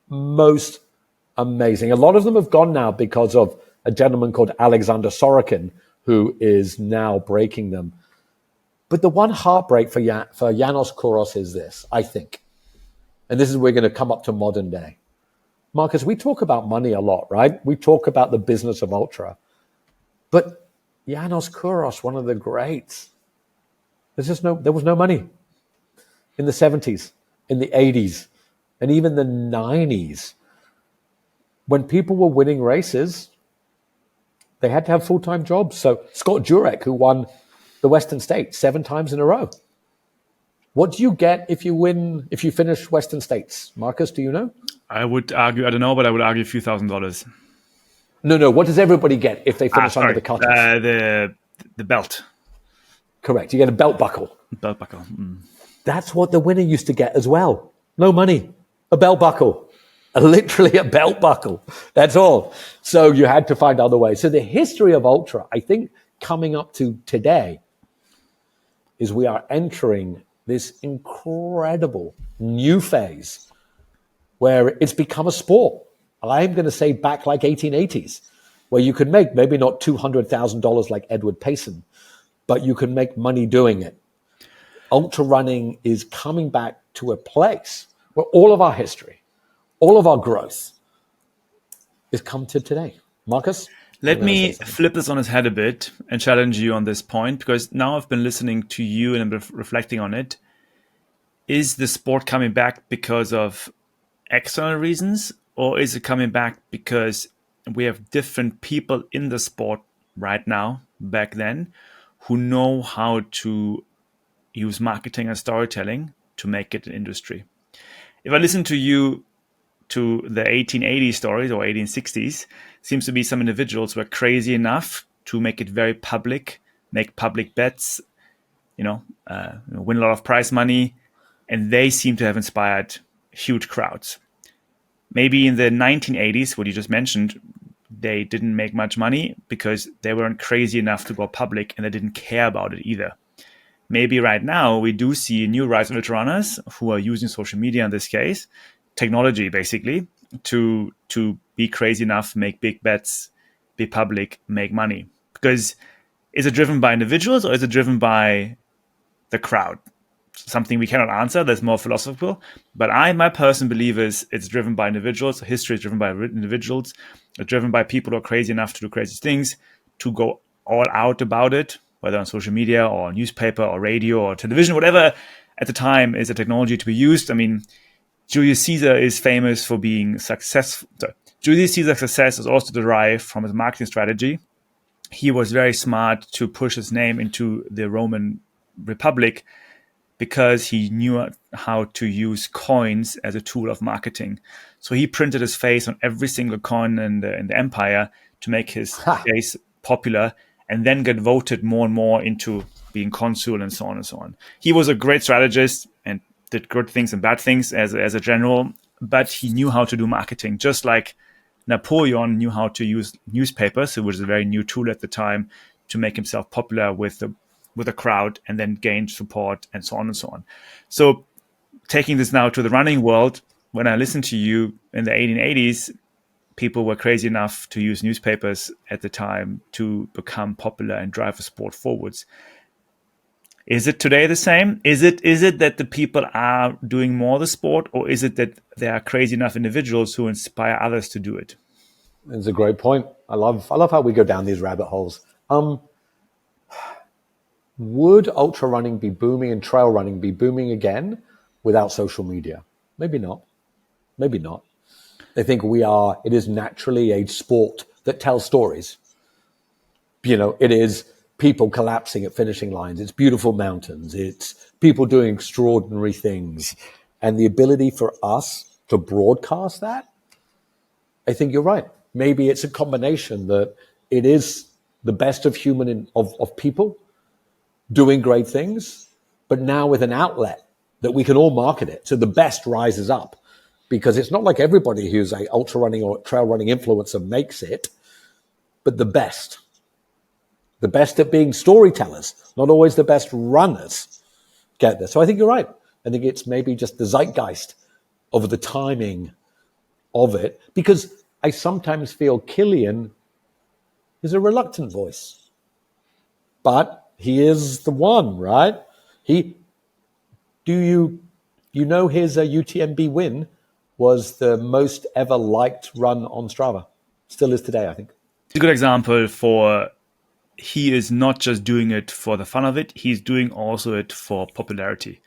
most amazing. A lot of them have gone now because of a gentleman called Alexander Sorokin, who is now breaking them. But the one heartbreak for Janos Kouros is this, I think. And this is where we're going to come up to modern day. Marcus, we talk about money a lot, right? We talk about the business of ultra. But Janos Kouros, one of the greats, there was no money. In the 70s, in the 80s, and even the 90s, when people were winning races, they had to have full-time jobs. So Scott Jurek, who won the Western States 7 times in a row. What do you get if you finish Western States? Marcus, do you know? I would argue, I don't know, but I would argue a few $1,000s. No. What does everybody get if they finish under the cutoff? The belt. Correct. You get a belt buckle. Belt buckle. Mm. That's what the winner used to get as well. No money. A belt buckle. Literally a belt buckle. That's all. So you had to find other ways. So the history of ultra, I think, coming up to today, is we are entering this incredible new phase where it's become a sport. I'm going to say back like 1880s, where you could make maybe not $200,000 like Edward Payson, but you can make money doing it. Ultra running is coming back to a place where all of our history, all of our growth is come to today. Marcus, you were Let going to say me something. flip this on its head a bit and challenge you on this point, because now I've been listening to you and I'm reflecting on it. Is the sport coming back because of external reasons, or is it coming back because we have different people in the sport right now, back then, who know how to use marketing and storytelling to make it an industry? If I listen to you to the 1880s stories or 1860s, seems to be some individuals who are crazy enough to make it very public, make public bets, win a lot of prize money, and they seem to have inspired huge crowds. Maybe in the 1980s, what you just mentioned, they didn't make much money because they weren't crazy enough to go public and they didn't care about it either. Maybe right now we do see a new rise of ultra runners who are using social media in this case, technology basically, to be crazy enough, make big bets, be public, make money. Because is it driven by individuals or is it driven by the crowd? Something we cannot answer. That's more philosophical. But my personal belief is it's driven by individuals. History is driven by individuals. It's driven by people who are crazy enough to do crazy things, to go all out about it, whether on social media or newspaper or radio or television, whatever at the time is a technology to be used. I mean, Julius Caesar is famous for being successful. Julius Caesar's success is also derived from his marketing strategy. He was very smart to push his name into the Roman Republic because he knew how to use coins as a tool of marketing. So he printed his face on every single coin in the empire to make his face popular, and then get voted more and more into being consul and so on and so on. He was a great strategist and did good things and bad things as a general, but he knew how to do marketing, just like Napoleon knew how to use newspapers. It was a very new tool at the time to make himself popular with the crowd and then gain support and so on and so on. So taking this now to the running world, when I listened to you in the 1880s, people were crazy enough to use newspapers at the time to become popular and drive the sport forwards. Is it today the same? Is it that the people are doing more the sport, or is it that there are crazy enough individuals who inspire others to do it? It's a great point. I love how we go down these rabbit holes. Would ultra running be booming and trail running be booming again without social media? Maybe not. Maybe not. I think it is naturally a sport that tells stories. It is people collapsing at finishing lines. It's beautiful mountains. It's people doing extraordinary things. And the ability for us to broadcast that, I think you're right. Maybe it's a combination that it is the best of of people doing great things, but now with an outlet that we can all market it. So the best rises up, because it's not like everybody who's a ultra running or trail running influencer makes it, but the best at being storytellers, not always the best runners, get there. So I think you're right. I think it's maybe just the zeitgeist of the timing of it, because I sometimes feel Killian is a reluctant voice, but he is the one, right? You know his UTMB win was the most ever liked run on Strava. Still is today, I think. It's a good example for he is not just doing it for the fun of it, he's doing also it for popularity.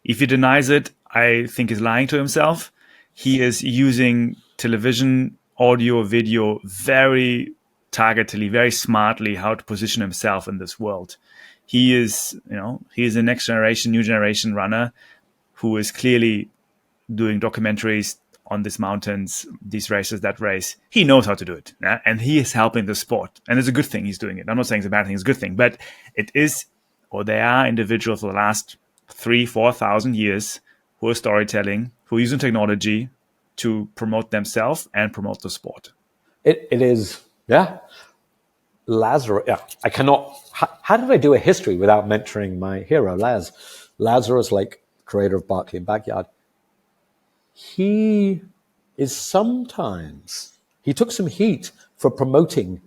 If he denies it, I think he's lying to himself. He is using television, audio, video very targetedly, very smartly how to position himself in this world. He is a next generation, new generation runner who is clearly doing documentaries on these mountains, these races, that race. He knows how to do it. Yeah? And he is helping the sport. And it's a good thing he's doing it. I'm not saying it's a bad thing, it's a good thing. But it is, or there are individuals for the last 3,000-4,000 years who are storytelling, who are using technology to promote themselves and promote the sport. It is, yeah. Lazarus, yeah. I cannot, how did I do a history without mentioning my hero, Lazarus, like creator of Barkley and Backyard. He took some heat for promoting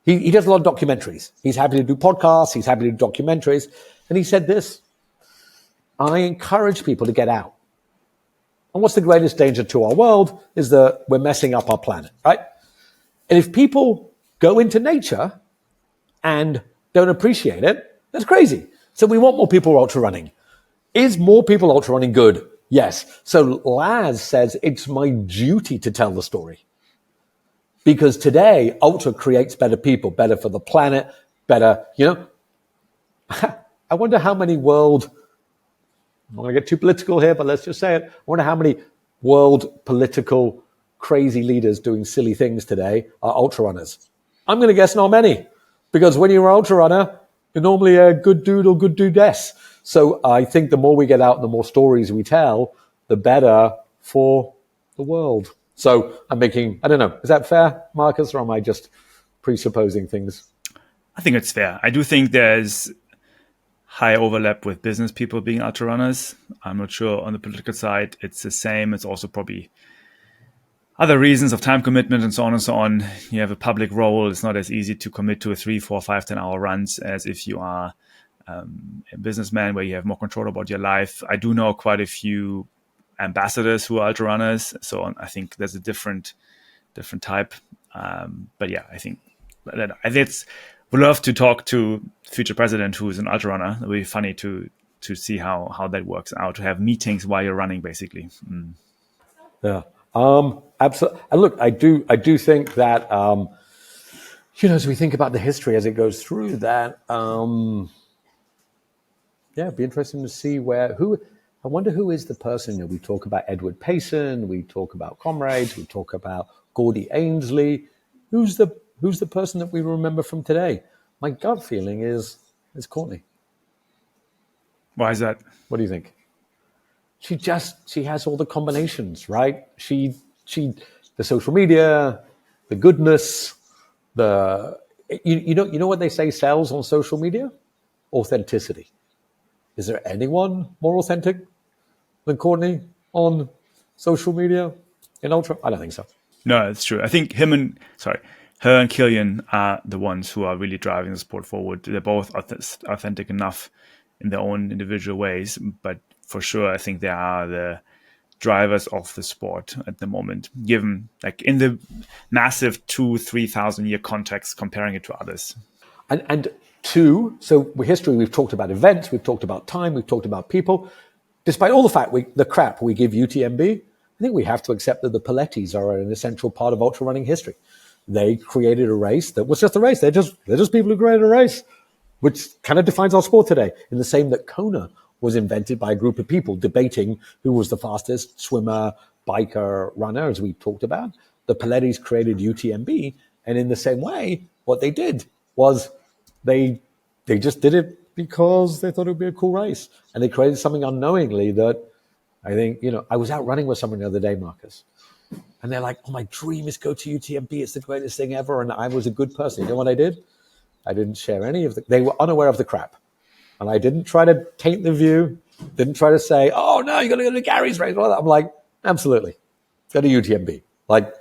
He does a lot of documentaries. He's happy to do podcasts. He's happy to do documentaries. And he said this, I encourage people to get out. And what's the greatest danger to our world is that we're messing up our planet, right? And if people go into nature and don't appreciate it, that's crazy. So we want more people ultra running. Is more people ultra running good? Yes. So Laz says it's my duty to tell the story. Because today, ultra creates better people, better for the planet, better, I wonder how many world, I don't want to get too political here, but let's just say it. I wonder how many world political crazy leaders doing silly things today are ultra runners. I'm going to guess not many, because when you're an ultra runner, you're normally a good dude or good dudess. So I think the more we get out, the more stories we tell, the better for the world. So I'm making, I don't know, is that fair, Marcus, or am I just presupposing things? I think it's fair. I do think there's high overlap with business people being ultra runners. I'm not sure on the political side it's the same. It's also probably other reasons of time commitment and so on and so on. You have a public role. It's not as easy to commit to a 3, 4, 5, 10-hour runs as if you are a businessman where you have more control about your life. I do know quite a few ambassadors who are ultra runners, so I think there's a different type. But yeah, I think we'd love to talk to future president who's an ultra runner. It would be funny to see how that works out, to have meetings while you're running, basically. Yeah, absolutely. And look, I do think that as we think about the history as it goes through that, it'd be interesting to see I wonder who is the person. We talk about Edward Payson, we talk about comrades, we talk about Gordy Ainslie. Who's the person that we remember from today? My gut feeling is Courtney. Why is that? What do you think? She has all the combinations, right? She the social media, the goodness, you know what they say sells on social media? Authenticity. Is there anyone more authentic than Courtney on social media in ultra? I don't think so. No, it's true. I think her and Killian are the ones who are really driving the sport forward. They're both authentic enough in their own individual ways, but for sure, I think they are the drivers of the sport at the moment, given like in the massive 2,000-3,000 year context, comparing it to others. And two, so with history, we've talked about events, we've talked about time, we've talked about people. Despite all the crap we give UTMB, I think we have to accept that the Piletis are an essential part of ultra running history. They created a race that was just a race. They're just people who created a race, which kind of defines our sport today. In the same that Kona was invented by a group of people debating who was the fastest swimmer, biker, runner, as we talked about. The Piletis created UTMB, and in the same way, what they did was they just did it because they thought it would be a cool race, and they created something unknowingly that I think I was out running with someone the other day, Marcus. And they're like, oh, my dream is go to UTMB. It's the greatest thing ever. And I was a good person. You know what I did? I didn't share any of they were unaware of the crap. And I didn't try to taint the view. Didn't try to say, oh, no, you're going to go to Gary's race. I'm like, absolutely. Go to UTMB. Like,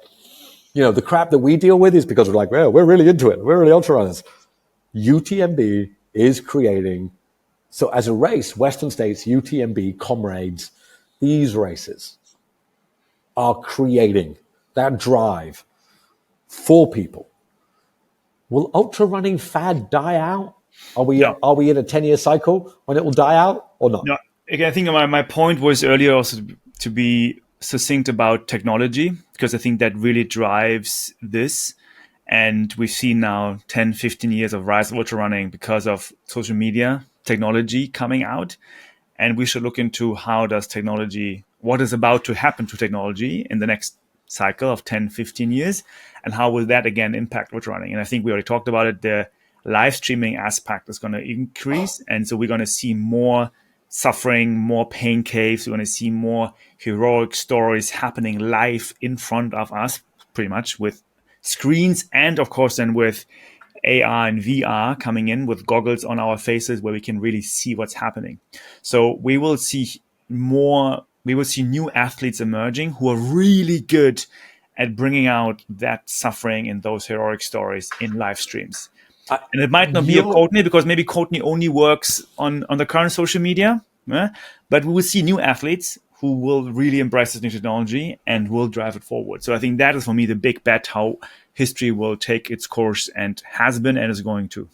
the crap that we deal with is because we're like, well, we're really into it. We're really ultra runners. UTMB is creating. So as a race, Western States, UTMB, comrades, these races are creating that drive for people. Will ultra running fad die out? Are we in a 10-year cycle when it will die out or not? No, again, I think my point was earlier also to be succinct about technology, because I think that really drives this. And we've seen now 10, 15 years of rise of ultra running because of social media technology coming out. And we should look into what is about to happen to technology in the next cycle of 10, 15 years, and how will that again impact ultra running. And I think we already talked about it. The live streaming aspect is going to increase. And so we're going to see more suffering, more pain caves. We're going to see more heroic stories happening live in front of us, pretty much with screens, and of course then with AR and VR coming in with goggles on our faces where we can really see what's happening. So we will see new athletes emerging who are really good at bringing out that suffering in those heroic stories in live streams. And it might not be a Courtney, because maybe Courtney only works on the current social media. But we will see new athletes who will really embrace this new technology and will drive it forward. So I think that is, for me, the big bet, how history will take its course, and has been and is going to.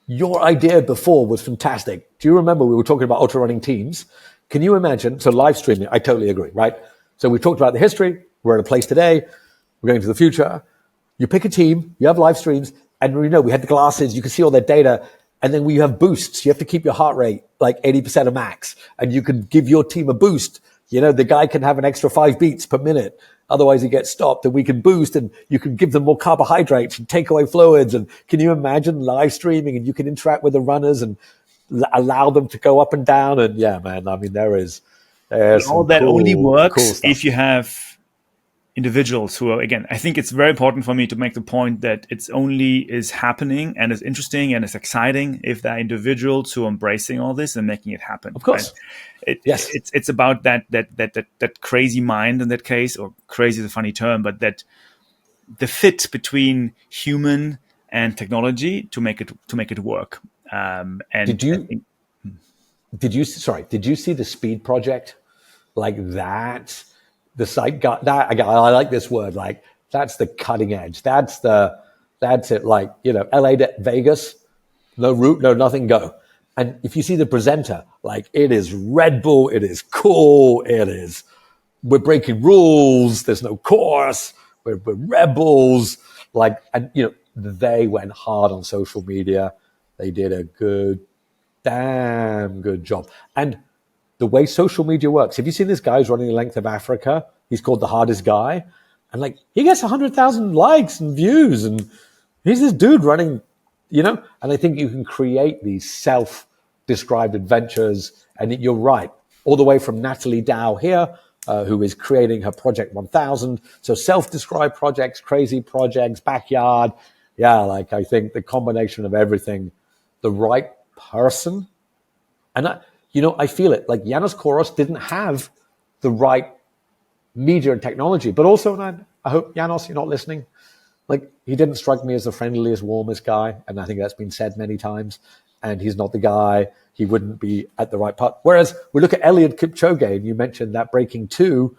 Your idea before was fantastic. Do you remember we were talking about ultra running teams? Can you imagine? So live streaming, I totally agree, right? So we talked about the history. We're at a place today. We're going to the future. You pick a team, you have live streams, and we had the glasses. You can see all their data. And then you have boosts. You have to keep your heart rate like 80% of max, and you can give your team a boost. The guy can have an extra 5 beats per minute. Otherwise he gets stopped, and we can boost, and you can give them more carbohydrates and take away fluids. And can you imagine live streaming, and you can interact with the runners and allow them to go up and down? And yeah, man, I mean, there's all that cool, only works cool if you have individuals who are, again, I think it's very important for me to make the point that it's only is happening and is interesting and is exciting if there are individuals who are embracing all this and making it happen. Of course. Right? Yes. It's about that crazy mind in that case, or crazy is a funny term, but that the fit between human and technology to make it work. And did you see the speed project like that? The site got that. I like this word. Like, that's the cutting edge. That's it. Like, LA to Vegas, no route, no nothing, go. And if you see the presenter, like, it is Red Bull. It is cool. We're breaking rules. There's no course. We're rebels. Like, and they went hard on social media. They did a damn good job. And the way social media works. Have you seen this guy who's running the length of Africa? He's called the hardest guy. And like, he gets 100,000 likes and views. And he's this dude running, and I think you can create these self-described adventures. And you're right. All the way from Natalie Dow here, who is creating her Project 1000. So self-described projects, crazy projects, backyard. Yeah, like, I think the combination of everything, the right person. And I feel it. Like, Yanis Kouros didn't have the right media and technology, but also, and I hope, Yanis, you're not listening. Like, he didn't strike me as the friendliest, warmest guy, and I think that's been said many times. And he's not the guy. He wouldn't be at the right part. Whereas we look at Eliud Kipchoge, and you mentioned that breaking 2.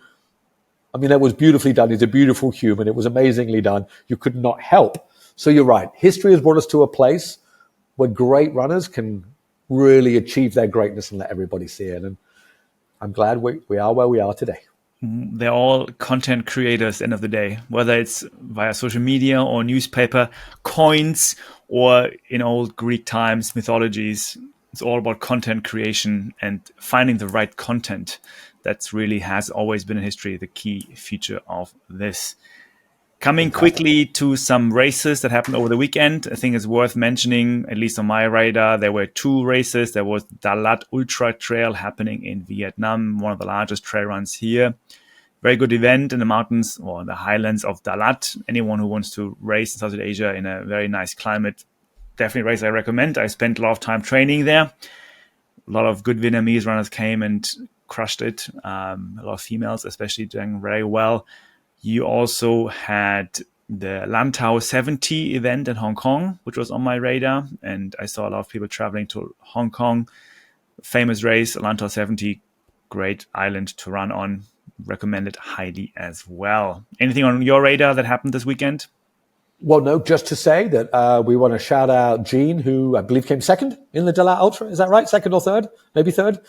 I mean, that was beautifully done. He's a beautiful human. It was amazingly done. You could not help. So you're right. History has brought us to a place where great runners can really achieve their greatness and let everybody see it. And I'm glad we are where we are today. They're all content creators, end of the day, whether it's via social media or newspaper, coins, or in old Greek times, mythologies. It's all about content creation and finding the right content. That's really has always been in history the key feature of this. Coming quickly to some races that happened over the weekend, I think it's worth mentioning, at least on my radar, there were 2 races. There was Dalat Ultra Trail happening in Vietnam, one of the largest trail runs here. Very good event in the mountains or the highlands of Dalat. Anyone who wants to race in Southeast Asia in a very nice climate, definitely a race I recommend. I spent a lot of time training there. A lot of good Vietnamese runners came and crushed it. A lot of females especially doing very well. You also had the Lantau 70 event in Hong Kong, which was on my radar. And I saw a lot of people traveling to Hong Kong. Famous race, Lantau 70, great island to run on. Recommend it highly as well. Anything on your radar that happened this weekend? Well, no, just to say that we want to shout out Gene, who I believe came second in the Dalat Ultra. Is that right? Second or third? Maybe third.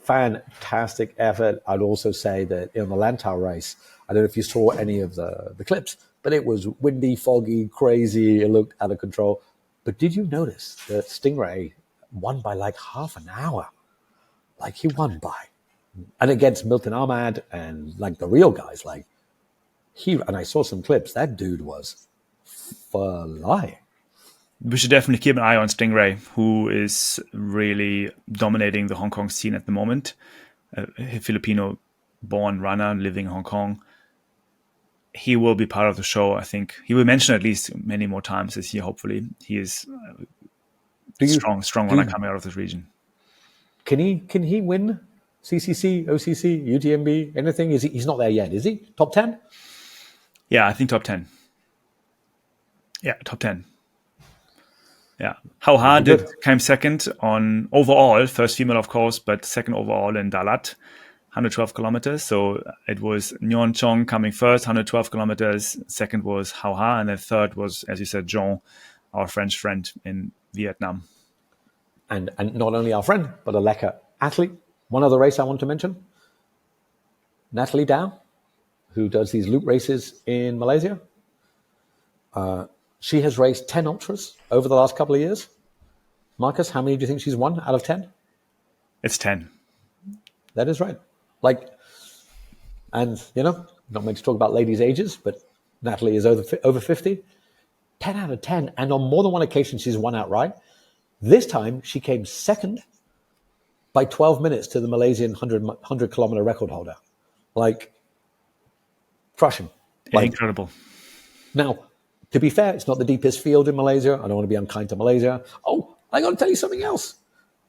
Fantastic effort. I'd also say that in the Lantau race, I don't know if you saw any of the clips, but it was windy, foggy, crazy. It looked out of control. But did you notice that Stingray won by like half an hour? Like, he won by. And against Milton Ahmad and like the real guys, like and I saw some clips, that dude was flying. We should definitely keep an eye on Stingray, who is really dominating the Hong Kong scene at the moment. A Filipino-born runner living in Hong Kong. He will be part of the show, I think. He will mention at least many more times this year, hopefully. He is strong runner coming out of this region. Can he win CCC, OCC, UTMB, anything? He's not there yet, is he? Top 10? Yeah, I think top 10. Yeah, top 10. Yeah. How hard did came second on overall, first female, of course, but second overall in Dalat, 112 kilometers. So it was Nyon Chong coming first, 112 kilometers. Second was Hao Ha, and then third was, as you said, Jean, our French friend in Vietnam. And not only our friend, but a Lecka athlete. One other race I want to mention, Natalie Dow, who does these loop races in Malaysia. She has raced 10 ultras over the last couple of years. Marcus, how many do you think she's won out of 10? It's 10. That is right. And not meant to talk about ladies' ages, but Natalie is over 50. 10 out of 10. And on more than one occasion, she's won outright. This time, she came second by 12 minutes to the Malaysian 100-kilometer record holder. Crushing. Incredible. Now, to be fair, it's not the deepest field in Malaysia. I don't want to be unkind to Malaysia. Oh, I got to tell you something else.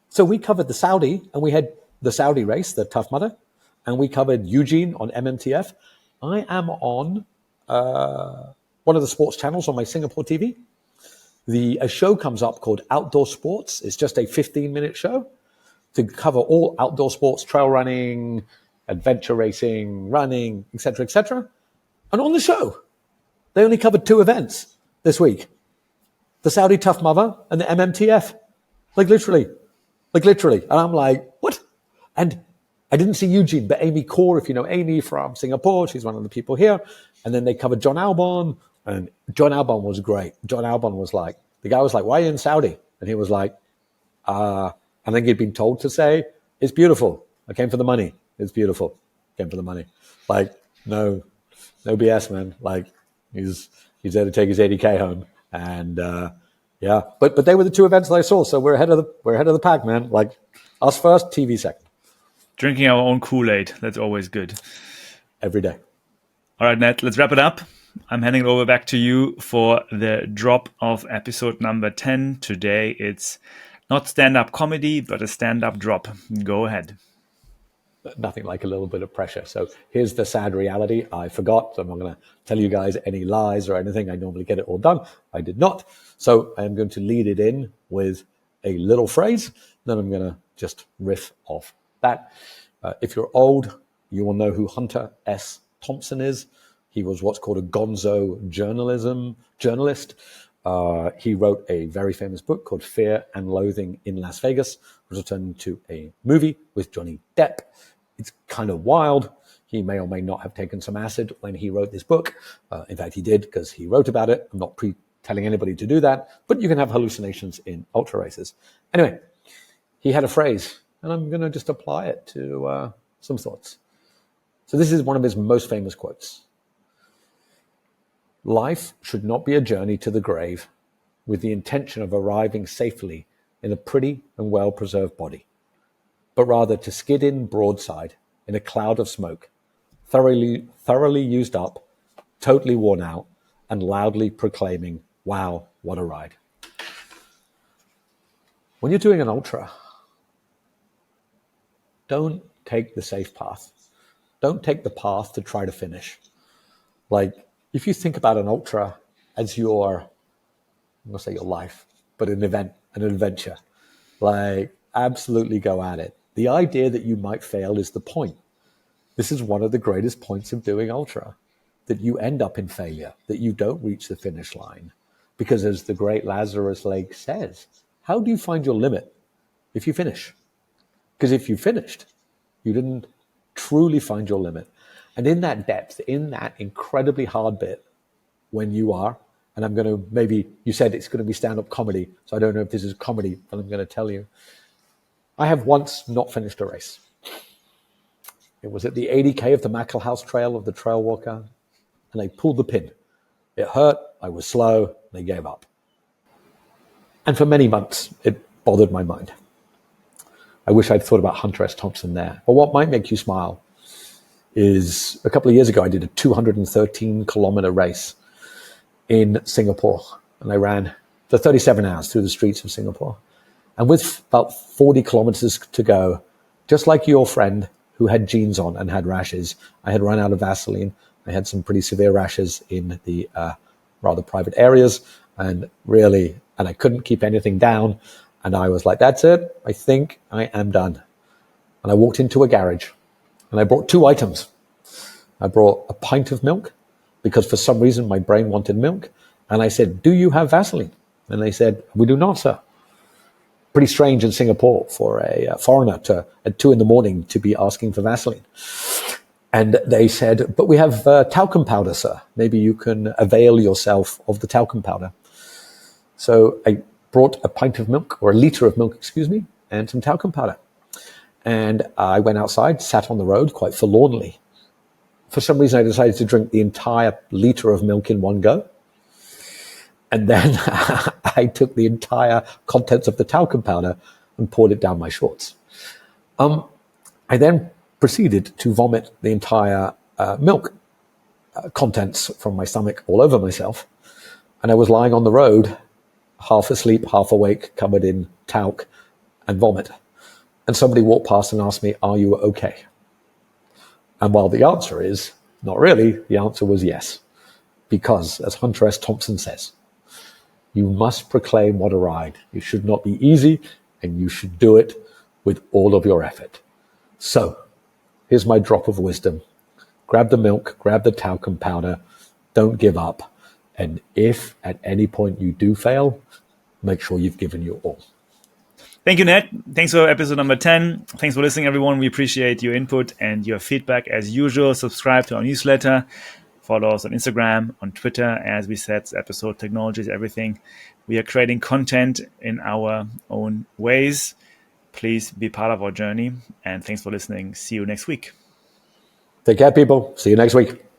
So we covered the Saudi, and we had the Saudi race, the Tough Mudder, and we covered Eugene on MMTF. I am on one of the sports channels on my Singapore TV. A show comes up called Outdoor Sports. It's just a 15-minute show to cover all outdoor sports, trail running, adventure racing, running, etc., etc. And on the show, they only covered 2 events this week. The Saudi Tough Mudder and the MMTF. Literally. And I'm like, what? And I didn't see Eugene, but Amy Kaur, if you know Amy from Singapore, she's one of the people here. And then they covered John Albon, and John Albon was great. John Albon was like, the guy was like, why are you in Saudi? And he was like, I think he'd been told to say, it's beautiful. I came for the money. It's beautiful. Came for the money. No BS, man. He's there to take his 80K home. And but they were the 2 events that I saw. So we're ahead of the pack, man. Us first, TV second. Drinking our own Kool-Aid. That's always good. Every day. All right, Nat, let's wrap it up. I'm handing it over back to you for the drop of episode number 10. Today, it's not stand-up comedy, but a stand-up drop. Go ahead. Nothing like a little bit of pressure. So here's the sad reality. I forgot. So I'm not going to tell you guys any lies or anything. I normally get it all done. I did not. So I'm going to lead it in with a little phrase. Then I'm going to just riff off that. If you're old, you will know who Hunter S. Thompson is. He was what's called a gonzo journalist. He wrote a very famous book called Fear and Loathing in Las Vegas, which was turned into a movie with Johnny Depp. It's kind of wild. He may or may not have taken some acid when he wrote this book. In fact, he did because he wrote about it. I'm not telling anybody to do that, but you can have hallucinations in ultra races. Anyway, he had a phrase, and I'm going to just apply it to some thoughts. So this is one of his most famous quotes. Life should not be a journey to the grave with the intention of arriving safely in a pretty and well-preserved body, but rather to skid in broadside in a cloud of smoke, thoroughly used up, totally worn out, and loudly proclaiming, wow, what a ride. When you're doing an ultra, don't take the safe path. Don't take the path to try to finish. If you think about an ultra as I'm going to say your life, but an event, an adventure, absolutely go at it. The idea that you might fail is the point. This is one of the greatest points of doing ultra, that you end up in failure, that you don't reach the finish line. Because as the great Lazarus Lake says, how do you find your limit if you finish? Because if you finished, you didn't truly find your limit. And in that depth, in that incredibly hard bit, when you are, and I'm going to maybe, you said it's going to be stand-up comedy, so I don't know if this is comedy, but I'm going to tell you. I have once not finished a race. It was at the 80K of the Mackelhouse Trail of the Trail Walker, and they pulled the pin. It hurt, I was slow, they gave up. And for many months, it bothered my mind. I wish I'd thought about Hunter S. Thompson there. But what might make you smile is a couple of years ago, I did a 213-kilometer race in Singapore. And I ran for 37 hours through the streets of Singapore. And with about 40 kilometers to go, just like your friend who had jeans on and had rashes, I had run out of Vaseline. I had some pretty severe rashes in the rather private areas, and I couldn't keep anything down. And I was like, that's it. I think I am done. And I walked into a garage and I brought 2 items. I brought a pint of milk because for some reason my brain wanted milk. And I said, do you have Vaseline? And they said, we do not, sir. Pretty strange in Singapore for a foreigner at 2 a.m. to be asking for Vaseline. And they said, but we have talcum powder, sir. Maybe you can avail yourself of the talcum powder. So I brought a pint of milk, or a liter of milk, and some talcum powder. And I went outside, sat on the road quite forlornly. For some reason, I decided to drink the entire liter of milk in one go. And then I took the entire contents of the talcum powder and poured it down my shorts. I then proceeded to vomit the entire milk contents from my stomach all over myself. And I was lying on the road, half asleep, half awake, covered in talc and vomit. And somebody walked past and asked me, are you okay? And while the answer is not really, the answer was yes. Because, as Hunter S. Thompson says, you must proclaim what a ride. It should not be easy, and you should do it with all of your effort. So, here's my drop of wisdom. Grab the milk, grab the talcum powder, don't give up. And if at any point you do fail, make sure you've given your all. Thank you, Ned. Thanks for episode number 10. Thanks for listening, everyone. We appreciate your input and your feedback as usual. Subscribe to our newsletter. Follow us on Instagram, on Twitter. As we said, episode technology is everything. We are creating content in our own ways. Please be part of our journey. And thanks for listening. See you next week. Take care, people. See you next week.